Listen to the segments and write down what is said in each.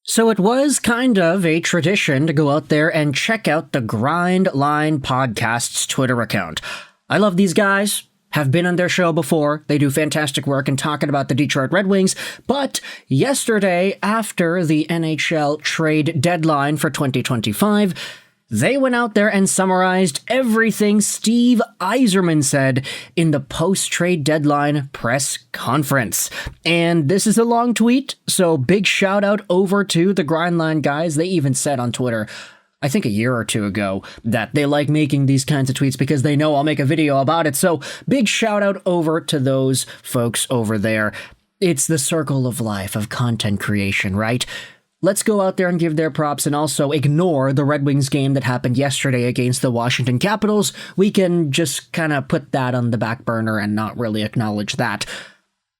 So it was kind of a tradition to go out there and check out the Grind Line Podcast's Twitter account. I love these guys, have been on their show before. They do fantastic work in talking about the Detroit Red Wings. But yesterday, after the NHL trade deadline for 2025, they went out there and summarized everything Steve Yzerman said in the post-trade deadline press conference. And this is a long tweet, so big shout out over to the Grindline guys. They even said on Twitter, I think a year or two ago, that they like making these kinds of tweets because they know I'll make a video about it. So big shout out over to those folks over there. It's the circle of life of content creation, right? Let's go out there and give their props and also ignore the Red Wings game that happened yesterday against the Washington Capitals. We can just kind of put that on the back burner and not really acknowledge that.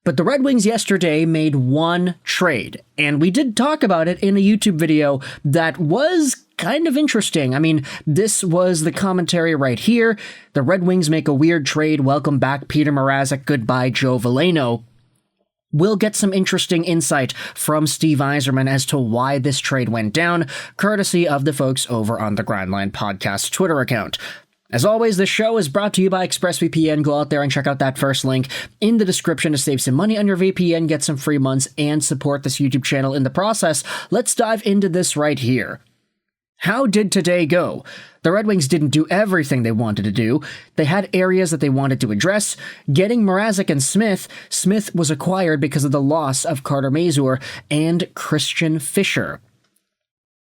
But the Red Wings yesterday made one trade, and we did talk about it in a YouTube video that was kind of interesting. I mean, this was the commentary right here. The Red Wings make a weird trade. Welcome back, Peter Mrazek. Goodbye, Joe Veleno. We'll get some interesting insight from Steve Yzerman as to why this trade went down, courtesy of the folks over on the Grindline Podcast Twitter account. As always, this show is brought to you by ExpressVPN. Go out there and check out that first link in the description to save some money on your VPN, get some free months, and support this YouTube channel in the process. Let's dive into this right here. How did today go? The Red Wings didn't do everything they wanted to do. They had areas that they wanted to address. Getting Mrazek and Smith was acquired because of the loss of Carter Mazur and Christian Fischer.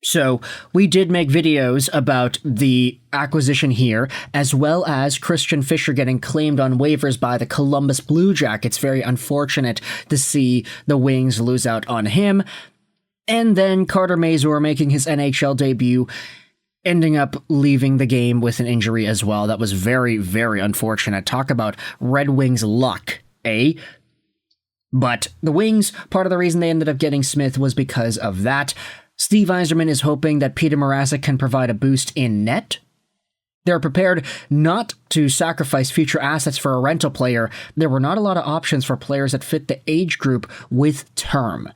So we did make videos about the acquisition here, as well as Christian Fischer getting claimed on waivers by the Columbus Blue Jackets. Very unfortunate to see the Wings lose out on him. And then Carter Mazur making his NHL debut, ending up leaving the game with an injury as well. That was very, very unfortunate. Talk about Red Wings luck, eh? But the Wings, part of the reason they ended up getting Smith was because of that. Steve Yzerman is hoping that Peter Mrazek can provide a boost in net. They're prepared not to sacrifice future assets for a rental player. There were not a lot of options for players that fit the age group with term.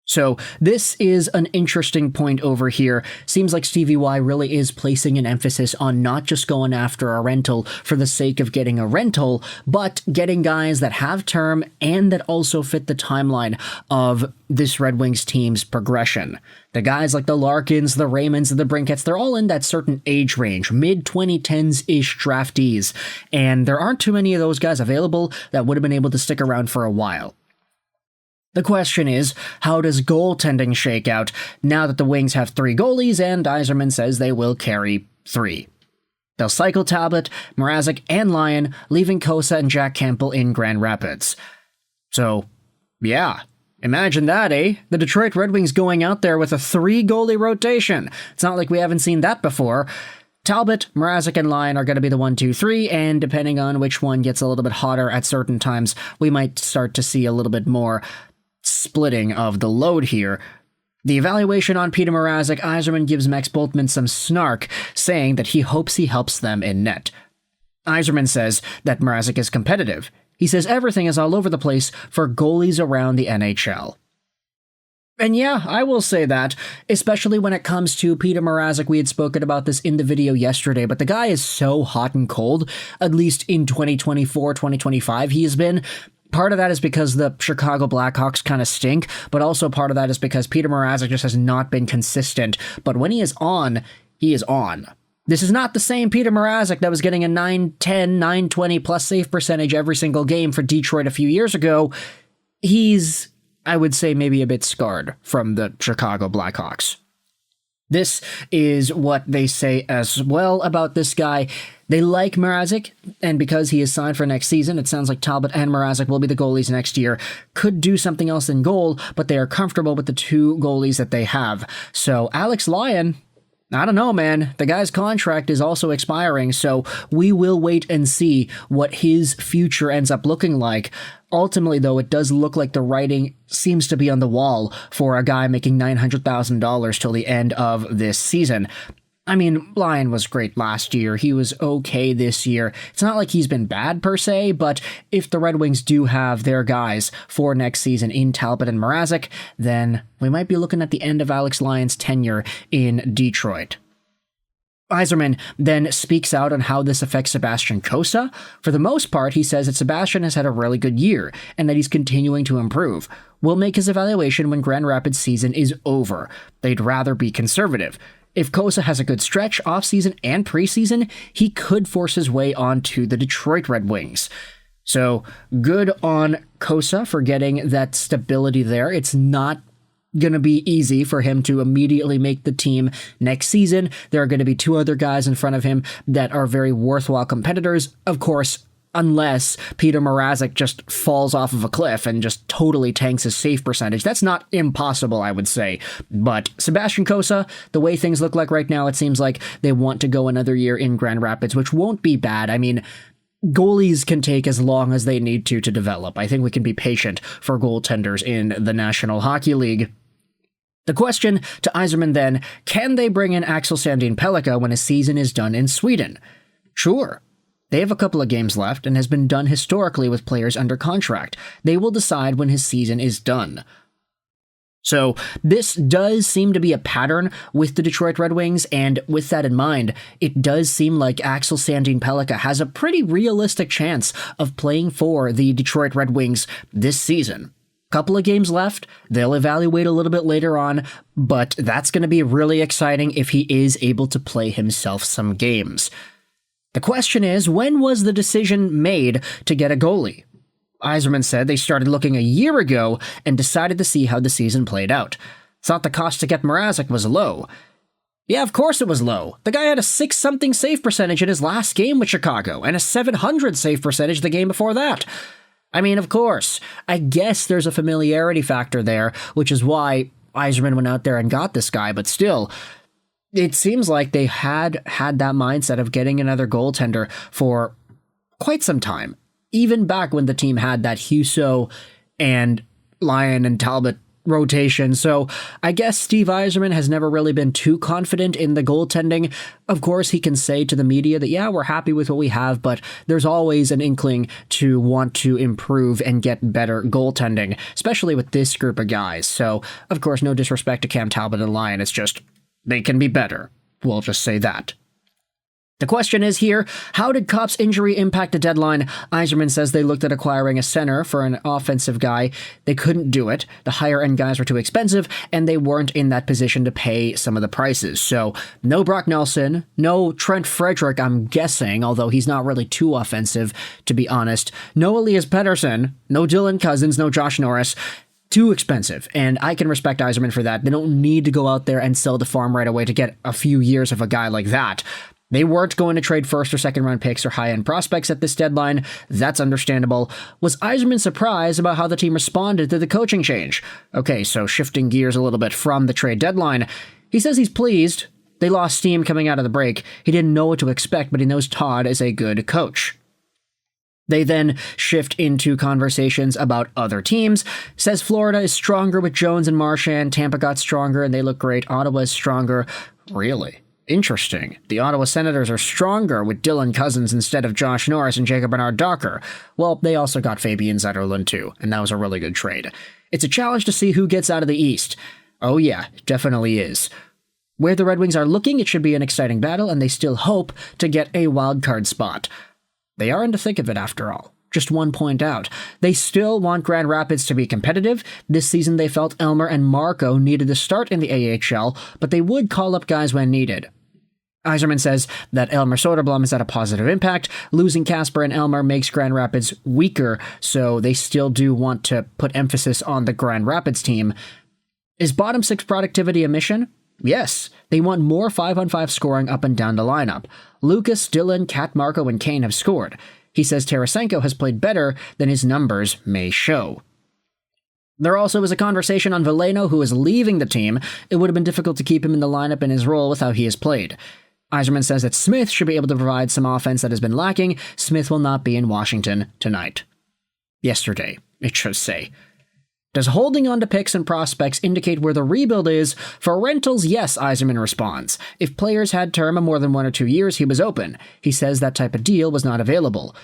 So this is an interesting point over here. Seems like Stevie Y really is placing an emphasis on not just going after a rental for the sake of getting a rental, but getting guys that have term and that also fit the timeline of this Red Wings team's progression. The guys like the Larkins, the Raymonds, and the Brinketts, they're all in that certain age range, mid-2010s-ish draftees, and there aren't too many of those guys available that would have been able to stick around for a while. The question is, how does goaltending shake out now that the Wings have 3 goalies and Yzerman says they will carry 3? They'll cycle Talbot, Mrazek, and Lyon, leaving Kosa and Jack Campbell in Grand Rapids. So, yeah, imagine that, eh? The Detroit Red Wings going out there with a 3-goalie rotation. It's not like we haven't seen that before. Talbot, Mrazek, and Lyon are going to be the 1, 2, 3, and depending on which one gets a little bit hotter at certain times, we might start to see a little bit more splitting of the load here. The evaluation on Peter Mrazek, Yzerman gives Max Bultman some snark, saying that he hopes he helps them in net. Yzerman says that Mrazek is competitive. He says everything is all over the place for goalies around the NHL. And yeah, I will say that, especially when it comes to Peter Mrazek. We had spoken about this in the video yesterday, but the guy is so hot and cold, at least in 2024, 2025 he has been. Part of that is because the Chicago Blackhawks kind of stink, but also part of that is because Peter Mrazek just has not been consistent. But when he is on, he is on. This is not the same Peter Mrazek that was getting a 910, 920 plus save percentage every single game for Detroit a few years ago. He's, I would say, maybe a bit scarred from the Chicago Blackhawks. This is what they say as well about this guy. They like Mrazek, and because he is signed for next season, it sounds like Talbot and Mrazek will be the goalies next year. Could do something else in goal, but they are comfortable with the 2 goalies that they have. So Alex Lyon, I don't know, man. The guy's contract is also expiring, so we will wait and see what his future ends up looking like. Ultimately, though, it does look like the writing seems to be on the wall for a guy making $900,000 till the end of this season. I mean, Lyon was great last year. He was okay this year. It's not like he's been bad per se, but if the Red Wings do have their guys for next season in Talbot and Mrazek, then we might be looking at the end of Alex Lyon's tenure in Detroit. Yzerman then speaks out on how this affects Sebastian Cossa. For the most part, he says that Sebastian has had a really good year and that he's continuing to improve. We'll make his evaluation when Grand Rapids season is over. They'd rather be conservative. If Cossa has a good stretch, offseason and preseason, he could force his way onto the Detroit Red Wings. So, good on Cossa for getting that stability there. It's not going to be easy for him to immediately make the team next season. There are going to be two other guys in front of him that are very worthwhile competitors. Of course, unless Peter Mrazek just falls off of a cliff and just totally tanks his save percentage. That's not impossible, I would say. But Sebastian Cossa, the way things look like right now, it seems like they want to go another year in Grand Rapids, which won't be bad. I mean, goalies can take as long as they need to develop. I think we can be patient for goaltenders in the National Hockey League. The question to Yzerman then, can they bring in Axel Sandin-Pellikka when his season is done in Sweden? Sure. They have a couple of games left and has been done historically with players under contract. They will decide when his season is done. So this does seem to be a pattern with the Detroit Red Wings, and with that in mind, it does seem like Axel Sandin-Pellikka has a pretty realistic chance of playing for the Detroit Red Wings this season. Couple of games left, they'll evaluate a little bit later on, but that's going to be really exciting if he is able to play himself some games. The question is, when was the decision made to get a goalie? Yzerman said they started looking a year ago and decided to see how the season played out. Thought the cost to get Mrazek was low. Yeah, of course it was low. The guy had a 6-something save percentage in his last game with Chicago, and a 700 save percentage the game before that. I mean, of course, I guess there's a familiarity factor there, which is why Yzerman went out there and got this guy, but still, it seems like they had that mindset of getting another goaltender for quite some time, even back when the team had that Husso and Lyon and Talbot rotation. So I guess Steve Yzerman has never really been too confident in the goaltending. Of course, he can say to the media that, yeah, we're happy with what we have, but there's always an inkling to want to improve and get better goaltending, especially with this group of guys. So, of course, no disrespect to Cam Talbot and Lyon. It's just, they can be better. We'll just say that. The question is here, how did Kopp's injury impact the deadline? Yzerman says they looked at acquiring a center for an offensive guy. They couldn't do it. The higher-end guys were too expensive, and they weren't in that position to pay some of the prices. So, no Brock Nelson, no Trent Frederick, I'm guessing, although he's not really too offensive, to be honest. No Elias Pettersson, no Dylan Cousins, no Josh Norris. Too expensive, and I can respect Yzerman for that. They don't need to go out there and sell the farm right away to get a few years of a guy like that. They weren't going to trade first or second round picks or high-end prospects at this deadline. That's understandable. Was Yzerman surprised about how the team responded to the coaching change? Okay, so shifting gears a little bit from the trade deadline. He says he's pleased. They lost steam coming out of the break. He didn't know what to expect, but he knows Todd is a good coach. They then shift into conversations about other teams. Says Florida is stronger with Jones and Marchand. Tampa got stronger and they look great. Ottawa is stronger. Really? Interesting. The Ottawa Senators are stronger with Dylan Cousins instead of Josh Norris and Jacob Bernard-Docker. Well, they also got Fabian Zetterlund too, and that was a really good trade. It's a challenge to see who gets out of the East. Oh yeah, definitely is. Where the Red Wings are looking, it should be an exciting battle, and they still hope to get a wildcard spot. They are in the thick of it after all. Just one point out. They still want Grand Rapids to be competitive. This season they felt Elmer and Marco needed to start in the AHL, but they would call up guys when needed. Yzerman says that Elmer Soderblom has had a positive impact. Losing Casper and Elmer makes Grand Rapids weaker, so they still do want to put emphasis on the Grand Rapids team. Is bottom six productivity a mission? Yes. They want more 5-on-5 scoring up and down the lineup. Lucas, Dylan, Kat, Marco, and Kane have scored. He says Tarasenko has played better than his numbers may show. There also is a conversation on Veleno, who is leaving the team. It would have been difficult to keep him in the lineup in his role with how he has played. Yzerman says that Smith should be able to provide some offense that has been lacking. Smith will not be in Washington tonight. Yesterday, it should say. Does holding on to picks and prospects indicate where the rebuild is? For rentals, yes, Yzerman responds. If players had term of more than 1 or 2 years, he was open. He says that type of deal was not available.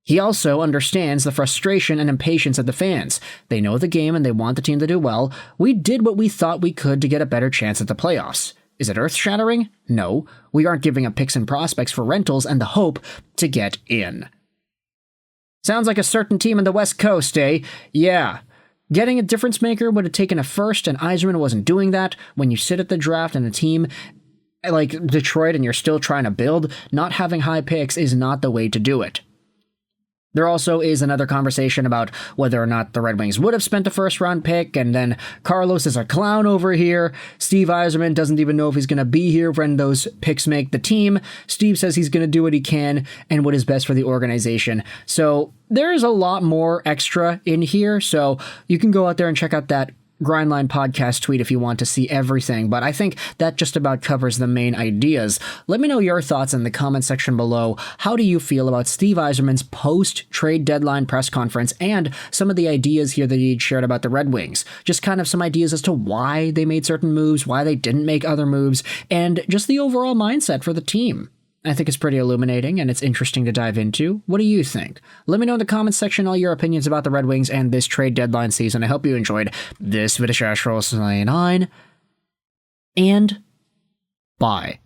He also understands the frustration and impatience of the fans. They know the game and they want the team to do well. We did what we thought we could to get a better chance at the playoffs. Is it earth-shattering? No. We aren't giving up picks and prospects for rentals and the hope to get in. Sounds like a certain team in the West Coast, eh? Yeah. Getting a difference maker would have taken a first, and Yzerman wasn't doing that. When you sit at the draft and a team like Detroit and you're still trying to build, not having high picks is not the way to do it. There also is another conversation about whether or not the Red Wings would have spent a first-round pick, and then Carlos is a clown over here. Steve Yzerman doesn't even know if he's going to be here when those picks make the team. Steve says he's going to do what he can and what is best for the organization. So there's a lot more extra in here, so you can go out there and check out that Grindline podcast tweet if you want to see everything, but I think that just about covers the main ideas. Let me know your thoughts in the comment section below. How do you feel about Steve Yzerman's post-trade deadline press conference and some of the ideas here that he shared about the Red Wings? Just kind of some ideas as to why they made certain moves, why they didn't make other moves, and just the overall mindset for the team. I think it's pretty illuminating and it's interesting to dive into. What do you think? Let me know in the comments section all your opinions about the Red Wings and this trade deadline season. I hope you enjoyed this video. And bye.